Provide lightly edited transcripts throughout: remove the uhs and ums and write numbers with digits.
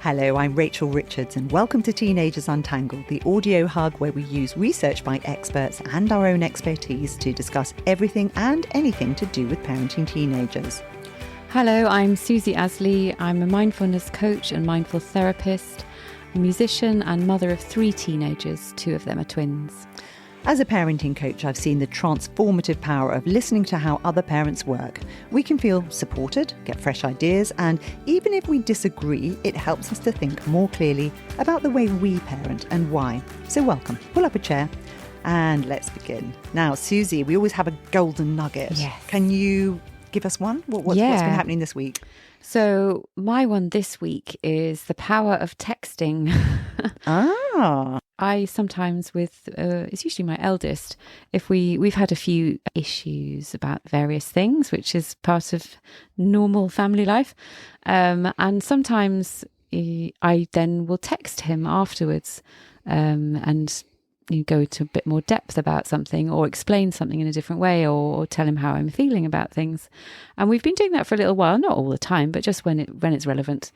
Hello, I'm Rachel Richards and welcome to Teenagers Untangled, the audio hug where we use research by experts and our own expertise to discuss everything and anything to do with parenting teenagers. Hello, I'm Susie Asley. I'm a mindfulness coach and mindful therapist, a musician and mother of 3 teenagers. 2 of them are twins. As a parenting coach, I've seen the transformative power of listening to how other parents work. We can feel supported, get fresh ideas, and even if we disagree, it helps us to think more clearly about the way we parent and why. So welcome, pull up a chair and let's begin. Now, Susie, we always have a golden nugget. Yes. Can you give us one? What's been happening this week? So my one this week is the power of texting. I sometimes it's usually my eldest, if we've had a few issues about various things, which is part of normal family life. And sometimes I then will text him afterwards and you go to a bit more depth about something or explain something in a different way or tell him how I'm feeling about things. And we've been doing that for a little while, not all the time, but just when it's relevant.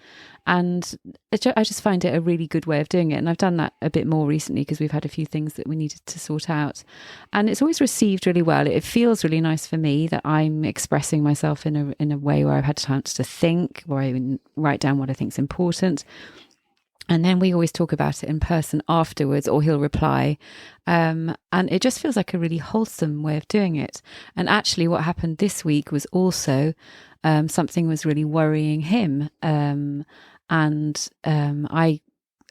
And I just find it a really good way of doing it. And I've done that a bit more recently because we've had a few things that we needed to sort out. And it's always received really well. It feels really nice for me that I'm expressing myself in a way where I've had a chance to think, where I write down what I think is important. And then we always talk about it in person afterwards, or he'll reply. And it just feels like a really wholesome way of doing it. And actually what happened this week was also something was really worrying him.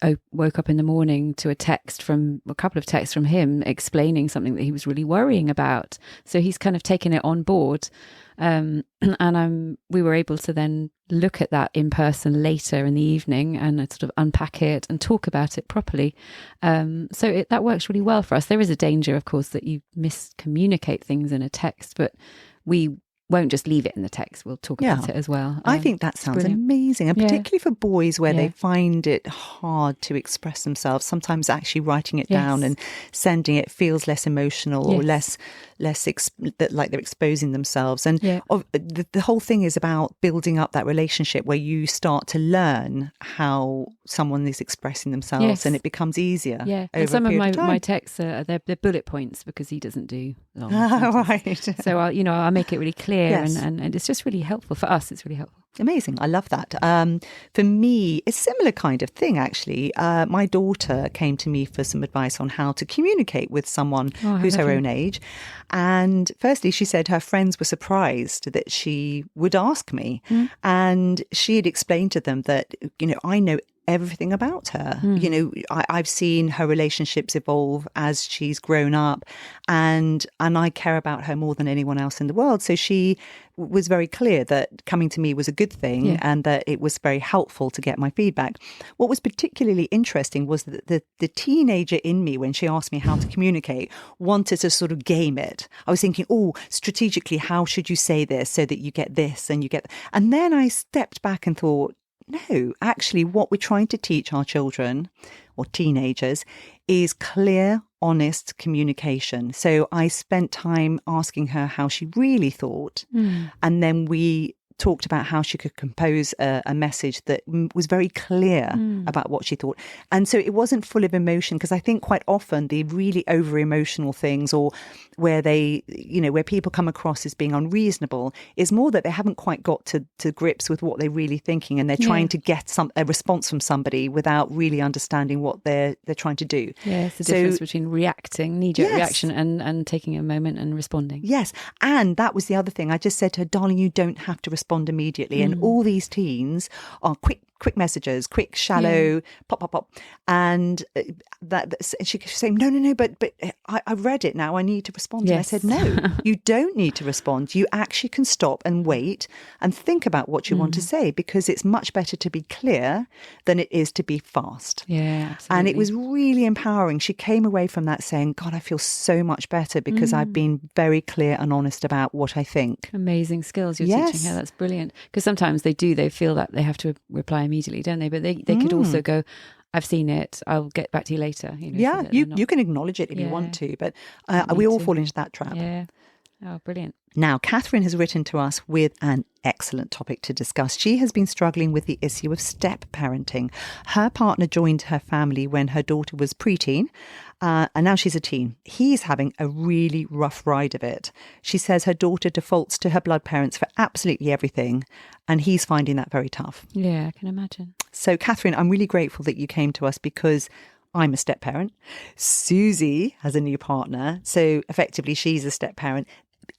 I woke up in the morning to a couple of texts from him explaining something that he was really worrying about. So he's kind of taken it on board. We were able to then look at that in person later in the evening and sort of unpack it and talk about it properly. That works really well for us. There is a danger, of course, that you miscommunicate things in a text, but we won't just leave it in the text. We'll talk about it as well. I think that sounds amazing. And particularly for boys where they find it hard to express themselves, sometimes actually writing it down and sending it feels less emotional or less like they're exposing themselves. And the whole thing is about building up that relationship where you start to learn how someone is expressing themselves and it becomes easier. Yeah, and some of my texts they're bullet points because he doesn't do long. Right. So I'll make it really clear and it's just really helpful for us. It's really helpful. Amazing. I love that. For me, a similar kind of thing, actually. My daughter came to me for some advice on how to communicate with someone who's her own age. And firstly, she said her friends were surprised that she would ask me. And she had explained to them that, I know everything about her. I've seen her relationships evolve as she's grown up and I care about her more than anyone else in the world. So she was very clear that coming to me was a good thing and that it was very helpful to get my feedback. What was particularly interesting was that the teenager in me, when she asked me how to communicate, wanted to sort of game it. I was thinking, strategically, how should you say this so that you get this and you get... And then I stepped back and thought, no, actually what we're trying to teach our children or teenagers is clear, honest communication. So I spent time asking her how she really thought. And then we talked about how she could compose a message that was very clear about what she thought. And so it wasn't full of emotion, because I think quite often the really over emotional things, or where where people come across as being unreasonable, is more that they haven't quite got to grips with what they're really thinking, and they're trying to get a response from somebody without really understanding what they're trying to do. Yeah, it's the difference between reacting, knee-jerk reaction, and taking a moment and responding. Yes, and that was the other thing. I just said to her, darling, you don't have to respond immediately. And all these teens are quick messages, quick, shallow, pop. And she kept saying, no, but I've read it now. I need to respond. Yes. And I said, no, you don't need to respond. You actually can stop and wait and think about what you want to say, because it's much better to be clear than it is to be fast. Yeah, absolutely. And it was really empowering. She came away from that saying, God, I feel so much better because I've been very clear and honest about what I think. Amazing skills you're teaching her. That's brilliant. Because sometimes they feel that they have to reply immediately, don't they? But they could also go, I've seen it, I'll get back to you later. You can acknowledge it if you want to, but we all fall into that trap. Yeah. Oh, brilliant. Now, Kathryn has written to us with an excellent topic to discuss. She has been struggling with the issue of step parenting. Her partner joined her family when her daughter was preteen, and now she's a teen. He's having a really rough ride of it. She says her daughter defaults to her blood parents for absolutely everything, and he's finding that very tough. Yeah, I can imagine. So, Kathryn, I'm really grateful that you came to us because I'm a step parent. Susie has a new partner, so effectively she's a step parent.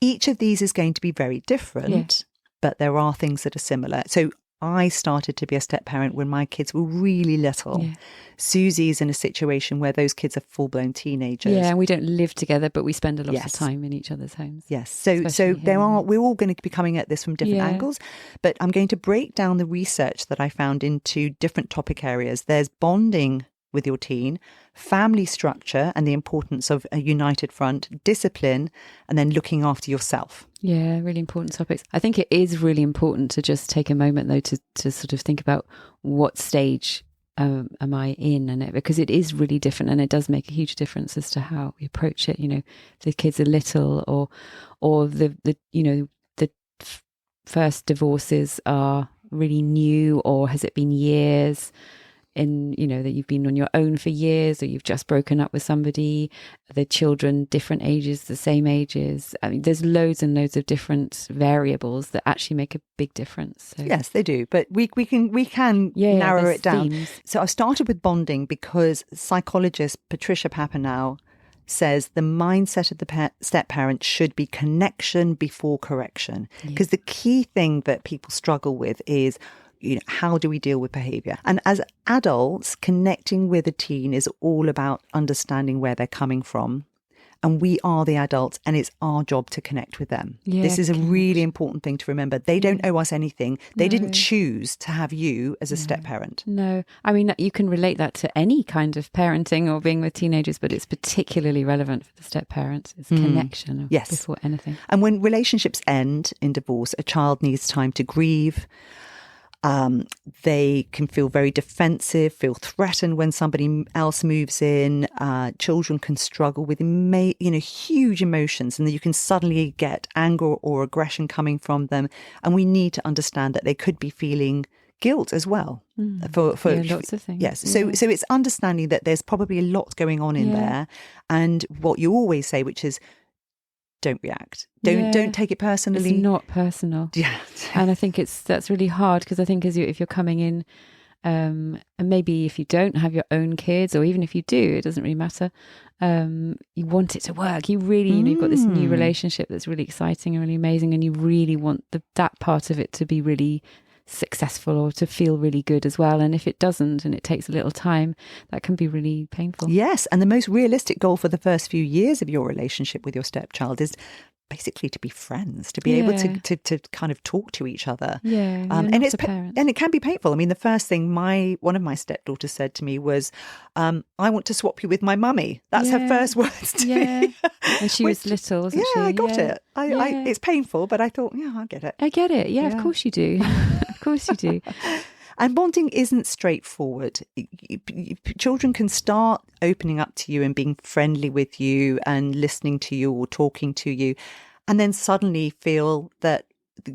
Each of these is going to be very different, but there are things that are similar. So I started to be a step parent when my kids were really little. Yeah. Susie's in a situation where those kids are full-blown teenagers. Yeah, and we don't live together, but we spend a lot of time in each other's homes. Yes. So we're all going to be coming at this from different angles, but I'm going to break down the research that I found into different topic areas. There's bonding with your teen, family structure and the importance of a united front, discipline, and then looking after yourself. Yeah, really important topics. I think it is really important to just take a moment though to sort of think about what stage am I in, and because it is really different, and it does make a huge difference as to how we approach it. You know, if the kids are little, or the first divorces are really new, or has it been years? In, you know, that you've been on your own for years, or you've just broken up with somebody, the children different ages, the same ages. I mean, there's loads and loads of different variables that actually make a big difference. So. Yes, they do, but we can narrow it down. Themes. So I started with bonding because psychologist Patricia Papineau says the mindset of the step parent should be connection before correction, because the key thing that people struggle with is, you know, how do we deal with behavior? And as adults, connecting with a teen is all about understanding where they're coming from. And we are the adults, and it's our job to connect with them. Yeah, this is a really important thing to remember. They don't owe us anything. They didn't choose to have you as a step parent. No. I mean, you can relate that to any kind of parenting or being with teenagers, but it's particularly relevant for the step parents. It's connection before anything. And when relationships end in divorce, a child needs time to grieve. They can feel very defensive, feel threatened when somebody else moves in. Children can struggle with, huge emotions, and you can suddenly get anger or aggression coming from them. And we need to understand that they could be feeling guilt as well. For lots of things. Yes. So it's understanding that there's probably a lot going on in there. And what you always say, which is, don't react. Don't take it personally. It's not personal. Yeah. And I think that's really hard, because I think if you're coming in, and maybe if you don't have your own kids, or even if you do, it doesn't really matter. You want it to work. You really, you've got this new relationship that's really exciting and really amazing, and you really want that part of it to be really successful, or to feel really good as well. And if it doesn't, and it takes a little time, that can be really painful. Yes. And the most realistic goal for the first few years of your relationship with your stepchild is basically to be friends, to be able to kind of talk to each other. Yeah. And it can be painful. I mean, the first thing one of my stepdaughters said to me was, I want to swap you with my mummy. That's her first words to me. And she was little, wasn't she? Yeah, I got it. It's painful, but I thought, I get it. I get it. Yeah, of course you do. Of course you do. And bonding isn't straightforward. Children can start opening up to you and being friendly with you and listening to you or talking to you, and then suddenly feel that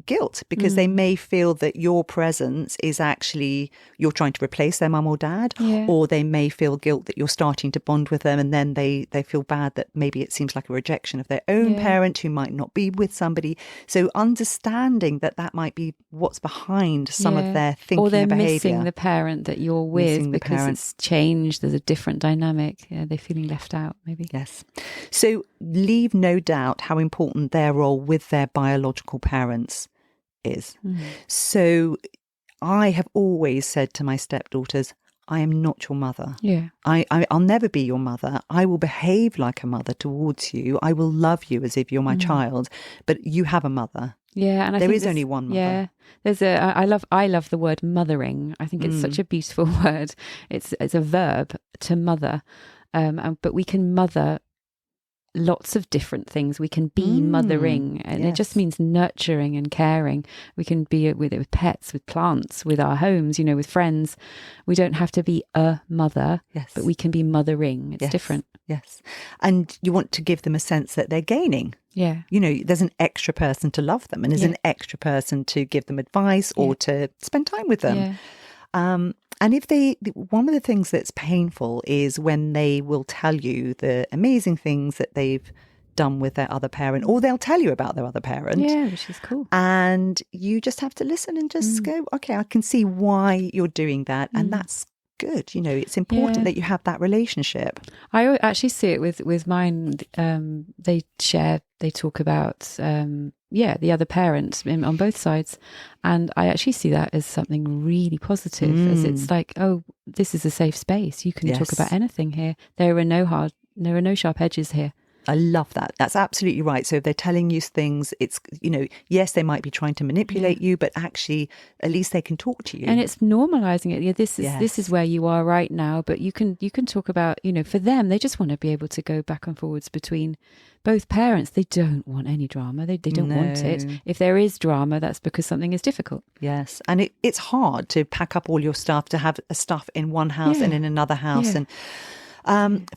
guilt, because they may feel that your presence is actually, you're trying to replace their mum or dad, or they may feel guilt that you're starting to bond with them, and then they feel bad that maybe it seems like a rejection of their own parent who might not be with somebody. So understanding that might be what's behind some of their thinking or they're and behaviour. Missing the parent that you're with because it's changed, there's a different dynamic. They're feeling left out maybe. Yes. So leave no doubt how important their role with their biological parents is. So I have always said to my stepdaughters, I am not your mother. Yeah. I'll never be your mother. I will behave like a mother towards you. I will love you as if you're my child, but you have a mother. Yeah, and there is only one mother. Yeah, I love the word mothering. I think it's such a beautiful word. It's a verb, to mother, but we can mother lots of different things. We can be mothering, and it just means nurturing and caring. We can be with pets, with plants, with our homes, with friends. We don't have to be a mother, but we can be mothering. It's different. Yes. And you want to give them a sense that they're gaining. Yeah. There's an extra person to love them, and there's an extra person to give them advice or to spend time with them. Yeah. And one of the things that's painful is when they will tell you the amazing things that they've done with their other parent, or they'll tell you about their other parent. Yeah, which is cool. And you just have to listen and just go, okay, I can see why you're doing that. And that's good. It's important that you have that relationship. I actually see it with mine. They talk about, the other parent on both sides. And I actually see that as something really positive, as it's like, oh, this is a safe space. You can talk about anything here. There are no sharp edges here. I love that. That's absolutely right. So if they're telling you things, it's, yes, they might be trying to manipulate you, but actually, at least they can talk to you. And it's normalizing it. Yeah, this is where you are right now. But you can talk about, for them, they just want to be able to go back and forwards between both parents. They don't want any drama. They don't want it. If there is drama, that's because something is difficult. Yes. And it's hard to pack up all your stuff, to have stuff in one house and in another house. And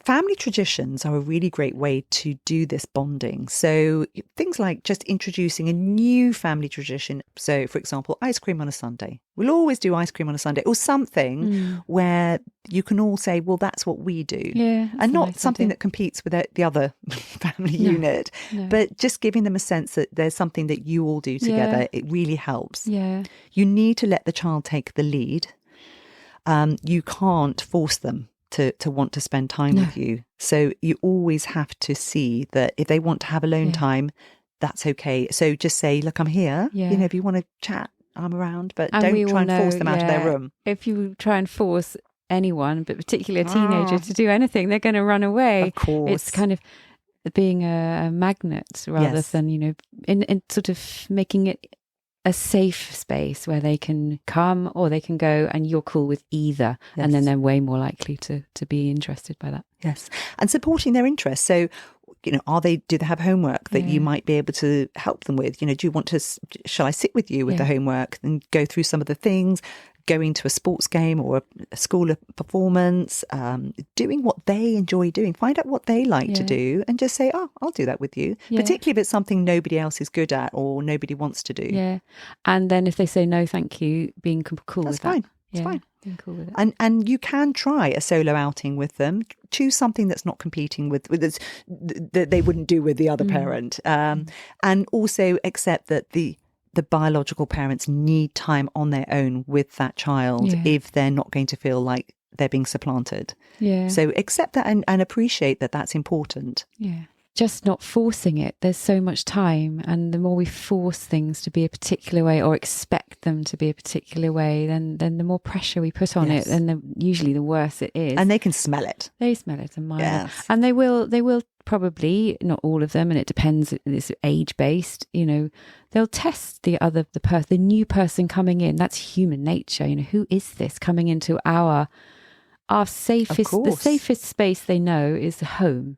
family traditions are a really great way to do this bonding. So things like just introducing a new family tradition. So, for example, ice cream on a Sunday. We'll always do ice cream on a Sunday, or something where you can all say, well, that's what we do. Yeah, and not something that competes with the other family unit, but just giving them a sense that there's something that you all do together. It really helps. Yeah. You need to let the child take the lead. You can't force them to want to spend time with you. So you always have to see that if they want to have alone time, that's okay. So just say, look, I'm here. If you want to chat, I'm around, but don't try and force them out of their room. If you try and force anyone, but particularly a teenager, to do anything, they're going to run away. Of course. It's kind of being a magnet rather than, in sort of making it a safe space where they can come or they can go, and you're cool with either. And then they're way more likely to be interested by that. Yes. And supporting their interests. So, do they have homework that you might be able to help them with? Do you want to, shall I sit with you with the homework and go through some of the things, going to a sports game or a school performance, doing what they enjoy doing, find out what they like to do and just say, oh, I'll do that with you, particularly if it's something nobody else is good at or nobody wants to do. Yeah. And then if they say no, thank you, being cool That's with fine. that. It's fine. Being cool with it. And you can try a solo outing with them. Choose something that's not competing with this, that they wouldn't do with the other parent. And also accept that the biological parents need time on their own with that child if they're not going to feel like they're being supplanted. Yeah. So accept that and appreciate that that's important. Yeah. Just not forcing it. There's so much time, and the more we force things to be a particular way or expect them to be a particular way, then the more pressure we put on it, and usually the worse it is. And they can smell it. They smell it a mile. And they will probably, not all of them, and it depends, it's age based, they'll test the new person coming in. That's human nature. Who is this coming into our safest, the safest space they know is home.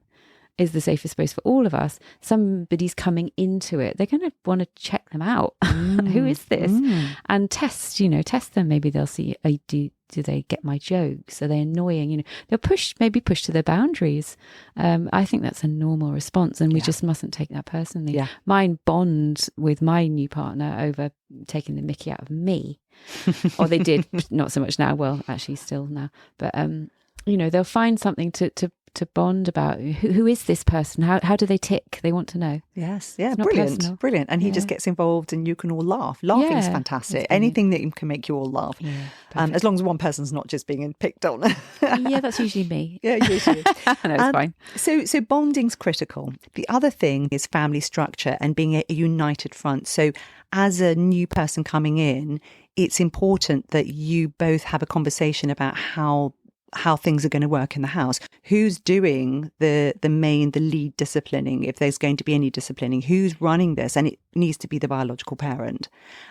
Is the safest space for all of us. Somebody's coming into it. They're going to want to check them out. Who is this? And test them. Maybe they'll see, do they get my jokes? Are they annoying? They'll push to their boundaries. I think that's a normal response, and we just mustn't take that personally. Yeah. Mine bond with my new partner over taking the mickey out of me. Or they did, not so much now. Well, actually still now. But, they'll find something to bond about. Who is this person? How do they tick? They want to know. Yes. Yeah. Brilliant. And he just gets involved and you can all laugh. Laughing is fantastic. Anything that can make you all laugh. Yeah, as long as one person's not just being picked on. Yeah, that's usually me. Yeah, usually. No, it's fine. So bonding's critical. The other thing is family structure and being a united front. So as a new person coming in, it's important that you both have a conversation about how things are going to work in the house. Who's doing the lead disciplining, if there's going to be any disciplining, who's running this? And it needs to be the biological parent,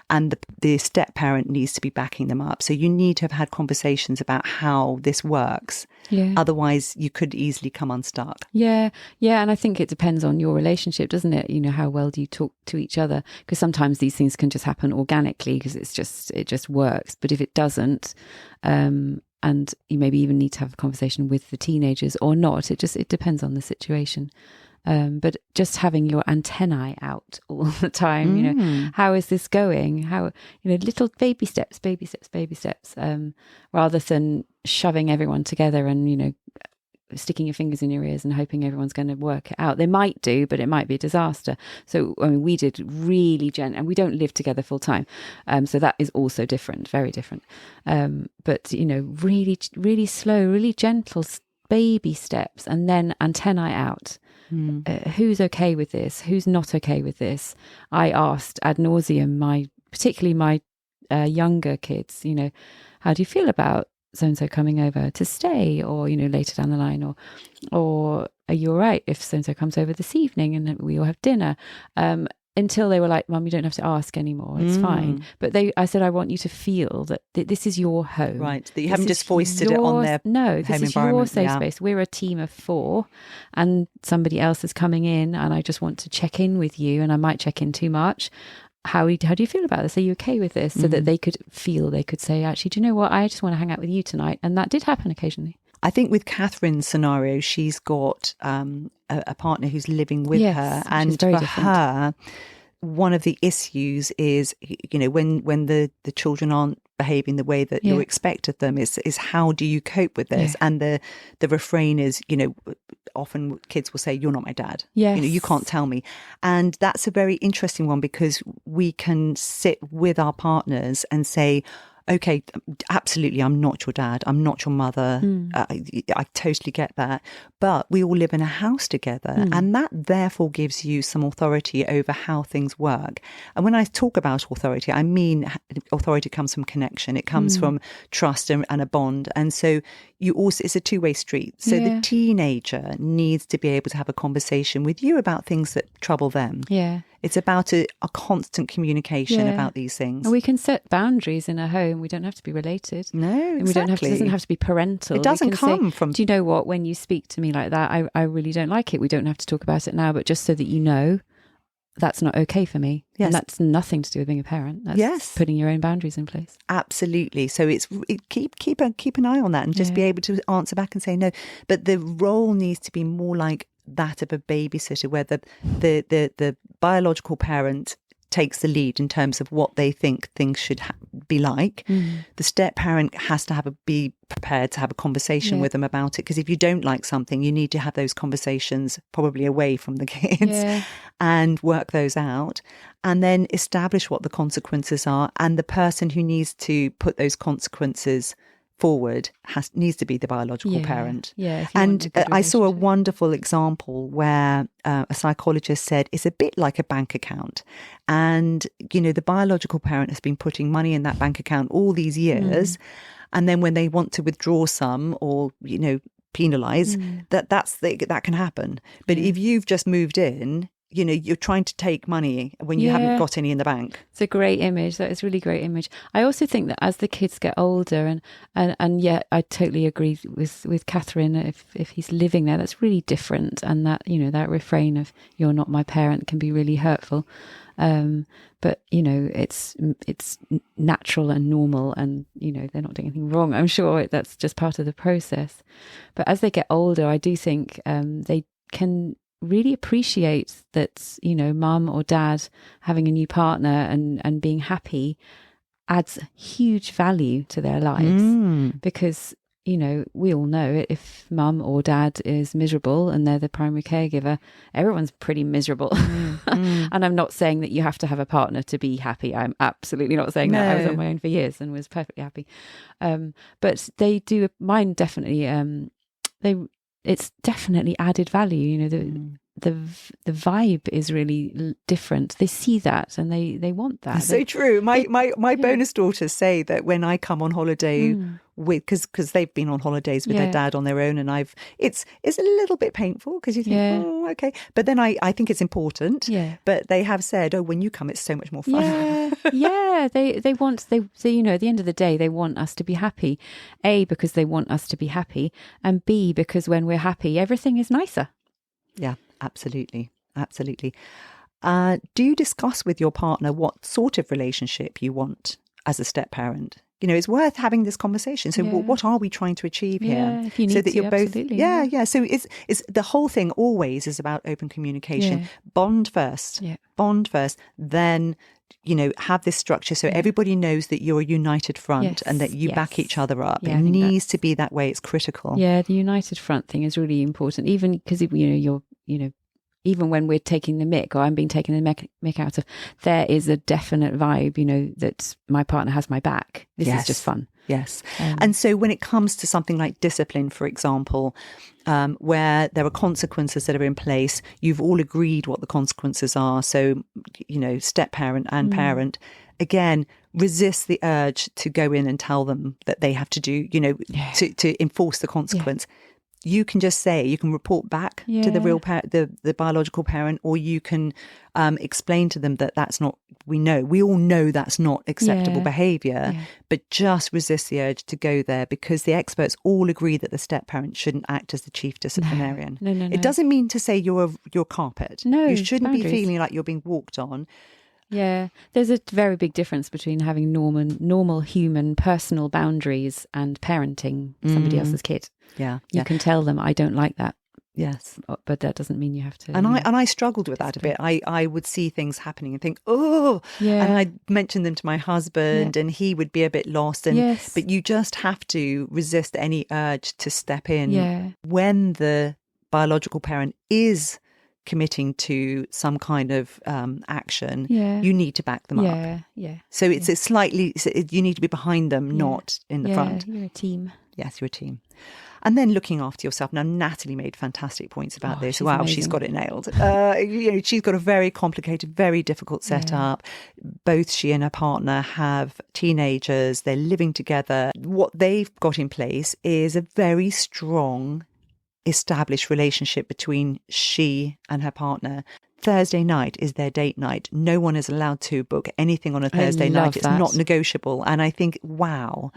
and the step parent needs to be backing them up. So you need to have had conversations about how this works. Yeah. Otherwise you could easily come unstuck. Yeah. And I think it depends on your relationship, doesn't it? How well do you talk to each other? Because sometimes these things can just happen organically because it just works. But if it doesn't, and you maybe even need to have a conversation with the teenagers or not. It depends on the situation. But just having your antennae out all the time, how is this going? How, little baby steps, rather than shoving everyone together and, sticking your fingers in your ears and hoping everyone's going to work it out. They might do, but it might be a disaster. So, we did really and we don't live together full time. So that is also different, very different. But, really, really slow, really gentle baby steps, and then antennae out. Who's okay with this? Who's not okay with this? I asked ad nauseum, particularly my younger kids, how do you feel about so-and-so coming over to stay, or, later down the line, or are you all right if so-and-so comes over this evening and we all have dinner? Until they were like, Mum, you don't have to ask anymore. It's fine. But I said, I want you to feel that this is your home. Right. That you haven't just foisted it on their No, this is your safe space. We're a team of 4 and somebody else is coming in, and I just want to check in with you, and I might check in too much. How do you feel about this? Are you okay with this? So that they could say, actually, do you know what? I just want to hang out with you tonight. And that did happen occasionally. I think with Kathryn's scenario, she's got a partner who's living with her. And for her, one of the issues is, when the children aren't behaving the way that you expect of them, is how do you cope with this? And the refrain is, often kids will say, you're not my dad. Yes. You can't tell me. And that's a very interesting one, because we can sit with our partners and say, okay, absolutely, I'm not your dad, I'm not your mother. I totally get that. But we all live in a house together, and that therefore gives you some authority over how things work. And when I talk about authority, I mean authority comes from connection. It comes from trust and a bond. And so it's a two-way street. So the teenager needs to be able to have a conversation with you about things that trouble them. Yeah. It's about a constant communication about these things. And we can set boundaries in a home. We don't have to be related. No, exactly. And it doesn't have to be parental. It doesn't come from... Do you know what? When you speak to me like that, I really don't like it. We don't have to talk about it now, but just so that you know, that's not okay for me. Yes. And that's nothing to do with being a parent. That's putting your own boundaries in place. Absolutely. So keep an eye on that, and just be able to answer back and say no. But the role needs to be more like that of a babysitter, where the biological parent takes the lead in terms of what they think things should be like. The step parent has to be prepared to have a conversation with them about it, because if you don't like something, you need to have those conversations probably away from the kids and work those out, and then establish what the consequences are. And the person who needs to put those consequences forward needs to be the biological parent. And I saw a wonderful example where a psychologist said it's a bit like a bank account, and the biological parent has been putting money in that bank account all these years, and then when they want to withdraw some or penalize, that can happen. But if you've just moved in, you're trying to take money when you haven't got any in the bank. It's a great image. That is a really great image. I also think that as the kids get older, and I totally agree with Kathryn, if he's living there, that's really different. And that, that refrain of "you're not my parent" can be really hurtful. But it's natural and normal, and they're not doing anything wrong. I'm sure that's just part of the process. But as they get older, I do think they can really appreciate that mum or dad having a new partner and being happy adds huge value to their lives, because we all know it. If mum or dad is miserable and they're the primary caregiver, everyone's pretty miserable. And I'm not saying that you have to have a partner to be happy. I'm absolutely not saying that. I was on my own for years and was perfectly happy. But they do, mine definitely, it's definitely added value. The vibe is really different. They see that and they want that. So true. My bonus daughters say that when I come on holiday because they've been on holidays with their dad on their own, and it's a little bit painful because you think, oh, okay, but then I think it's important. But they have said, oh, when you come, it's so much more fun. They want at the end of the day, they want us to be happy. A, because they want us to be happy, and B, because when we're happy, everything is nicer. Yeah, absolutely. Do you discuss with your partner what sort of relationship you want as a step parent? it's worth having this conversation. So what are we trying to achieve here? If you need so that to, you're both, absolutely. So it's the whole thing always is about open communication. Bond first, then have this structure so everybody knows that you're a united front and that you back each other up. It needs to be that way. It's critical. Yeah, the united front thing is really important, even because even when we're taking the mick, or I'm being taken the mick out of, there is a definite vibe, that my partner has my back. This is just fun. Yes. And so when it comes to something like discipline, for example, where there are consequences that are in place, you've all agreed what the consequences are. So, step parent and parent, again, resist the urge to go in and tell them that they have to do, to enforce the consequence. You can just say, you can report back to the real the biological parent, or you can explain to them that that's not, we all know that's not acceptable behaviour, but just resist the urge to go there, because the experts all agree that the step parent shouldn't act as the chief disciplinarian. No. It doesn't mean to say you're carpet. No, you shouldn't boundaries. be feeling like you're being walked on. Yeah, there's a very big difference between having normal human personal boundaries and parenting somebody else's kid. You can tell them, I don't like that. Yes, but that doesn't mean you have to. And I struggled with that a bit. I would see things happening and think, and I'd mention them to my husband, and he would be a bit lost. And but you just have to resist any urge to step in when the biological parent is committing to some kind of action. You need to back them up. So it's a slightly, you need to be behind them, not in the front. You're a team. Yes, you're a team. And then looking after yourself. Now, Natalie made fantastic points about this. Wow, amazing. She's got it nailed. She's got a very complicated, very difficult setup. Both she and her partner have teenagers. They're living together. What they've got in place is a very strong, established relationship between she and her partner. Thursday night is their date night. No one is allowed to book anything on a Thursday night. It's not negotiable. And I think, wow,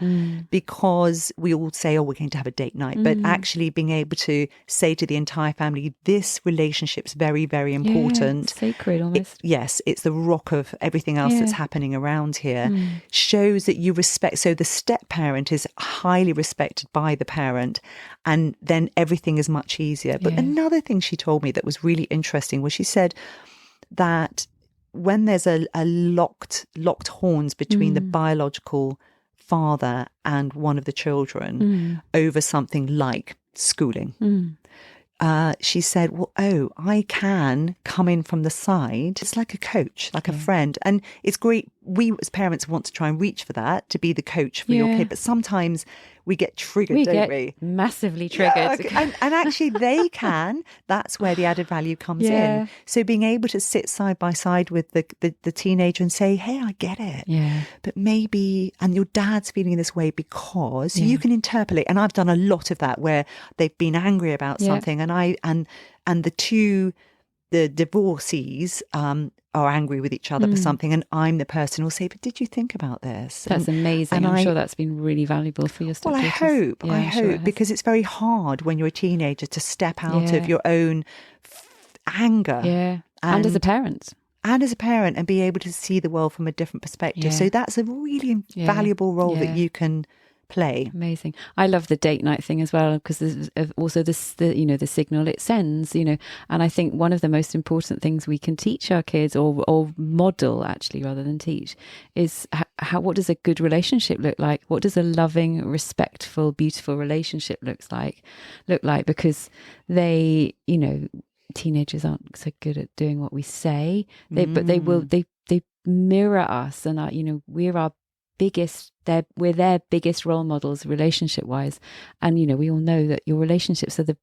because we all say, we're going to have a date night. But actually being able to say to the entire family, this relationship's very, very important. It's sacred almost. It's the rock of everything else that's happening around here. Shows that you respect. So the step parent is highly respected by the parent. And then everything is much easier. But another thing she told me that was really interesting was she said that when there's a locked horns between the biological father and one of the children over something like schooling, she said, I can come in from the side. It's like a coach, like a friend. And it's great. We as parents want to try and reach for that, to be the coach for your kid. But sometimes we get triggered, don't we? Massively triggered. And actually they can. That's where the added value comes in. So being able to sit side by side with the teenager and say, hey, I get it. But maybe, and your dad's feeling this way because you can interpolate. And I've done a lot of that where they've been angry about something and the divorcees are angry with each other for something, and I'm the person who'll say, but did you think about this? That's amazing. And I'm sure that's been really valuable for your stepdaughters. Well, I hope, because it's very hard when you're a teenager to step out of your own anger. And as a parent. And be able to see the world from a different perspective. So that's a really valuable role that you can play. Amazing. I love the date night thing as well, because there's also the signal it sends, and I think one of the most important things we can teach our kids, or model actually rather than teach, is what does a good relationship look like? What does a loving, respectful, beautiful relationship look like? Because they, teenagers aren't so good at doing what we say, but they mirror us, and we're their biggest role models relationship wise. And we all know that your relationships are the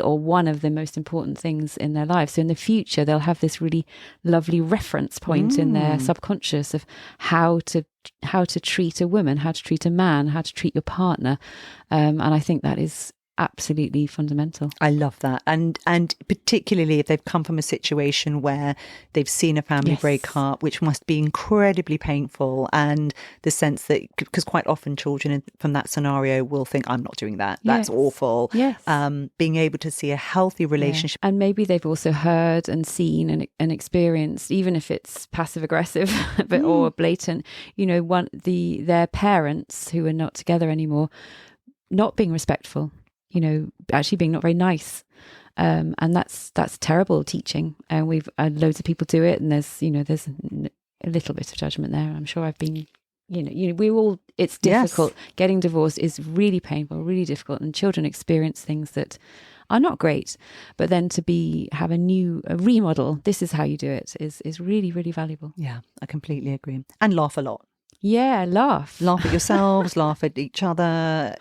or one of the most important things in their lives. So in the future they'll have this really lovely reference point in their subconscious of how to treat a woman, how to treat a man, how to treat your partner, and I think that is absolutely fundamental. I love that. And particularly if they've come from a situation where they've seen a family break up, which must be incredibly painful. And the sense that, because quite often children from that scenario will think, I'm not doing that. That's awful. Yes. Being able to see a healthy relationship. And maybe they've also heard and seen and experienced, even if it's passive aggressive but or blatant, their parents who are not together anymore, not being respectful, actually being not very nice. And that's terrible teaching. And we've had loads of people do it, and there's a little bit of judgment there. I'm sure I've been, it's difficult. Yes. Getting divorced is really painful, really difficult, and children experience things that are not great. But then to have a remodel, this is how you do it, is really, really valuable. Yeah, I completely agree. And laugh a lot. Yeah, laugh at yourselves, laugh at each other,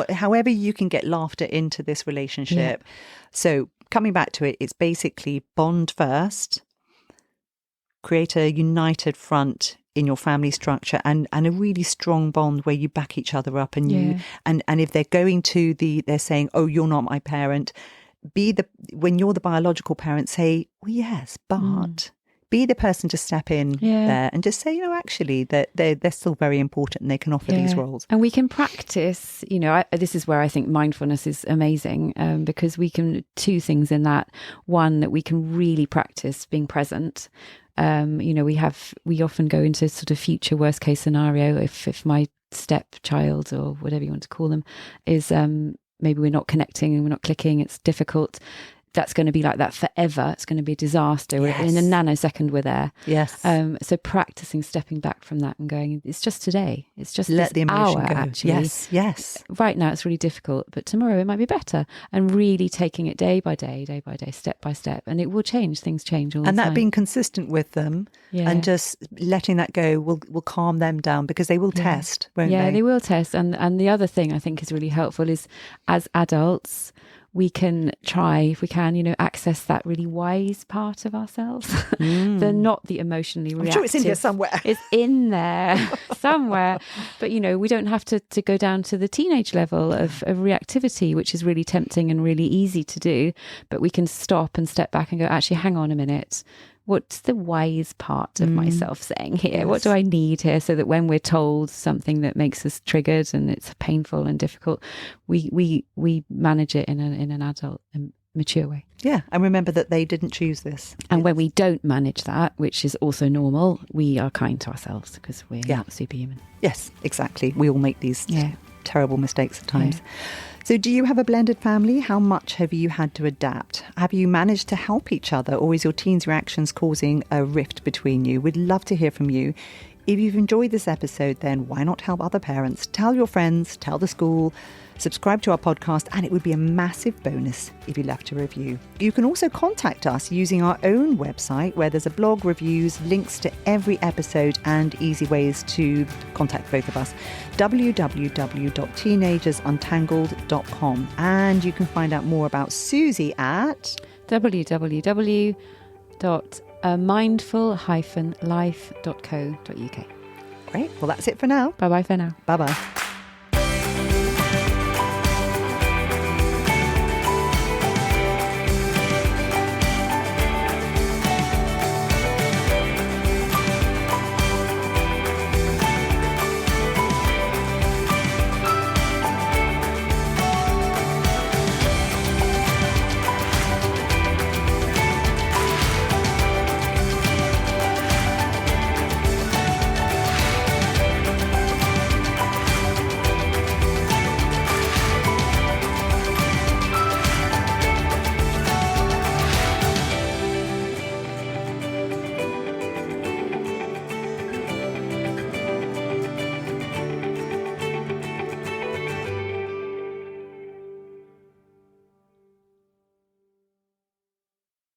however you can get laughter into this relationship. Yeah. So coming back to it, it's basically bond first, create a united front in your family structure, and a really strong bond where you back each other up, and and if they're going to they're saying, oh, you're not my parent, when you're the biological parent, say, well, yes, but be the person to step in there and just say, actually, that they're still very important and they can offer these roles. And we can practice, this is where I think mindfulness is amazing, because we can two things in that. One, that we can really practice being present. We often go into sort of future worst case scenario. If my stepchild, or whatever you want to call them, is maybe we're not connecting and we're not clicking, it's difficult. That's going to be like that forever. It's going to be a disaster. Yes. In a nanosecond we're there. Yes. So practicing stepping back from that and going, it's just today. It's just let the emotion hour, go. Actually. Yes. Right now it's really difficult, but tomorrow it might be better. And really taking it day by day, step by step, and it will change. Things change all the time. And that being consistent with them and just letting that go will calm them down, because they will test, won't they? Yeah, they will test. And the other thing I think is really helpful is, as adults, we can try, if we can, access that really wise part of ourselves. They're not the emotionally reactive. I'm sure it's in here somewhere. It's in there somewhere. But, we don't have to go down to the teenage level of reactivity, which is really tempting and really easy to do. But we can stop and step back and go, actually, hang on a minute. What's the wise part of myself saying here? Yes. What do I need here, so that when we're told something that makes us triggered and it's painful and difficult, we manage it in an adult and mature way. Yeah, and remember that they didn't choose this. And when we don't manage that, which is also normal, we are kind to ourselves, because we're not superhuman. Yes, exactly. We all make these terrible mistakes at times. Yeah. So do you have a blended family? How much have you had to adapt? Have you managed to help each other, or is your teens' reactions causing a rift between you? We'd love to hear from you. If you've enjoyed this episode, then why not help other parents? Tell your friends, tell the school, subscribe to our podcast, and it would be a massive bonus if you left a review. You can also contact us using our own website, where there's a blog, reviews, links to every episode, and easy ways to contact both of us. www.teenagersuntangled.com. And you can find out more about Susie at www.mindful-life.co.uk. Great. Well, that's it for now. Bye-bye for now. Bye-bye.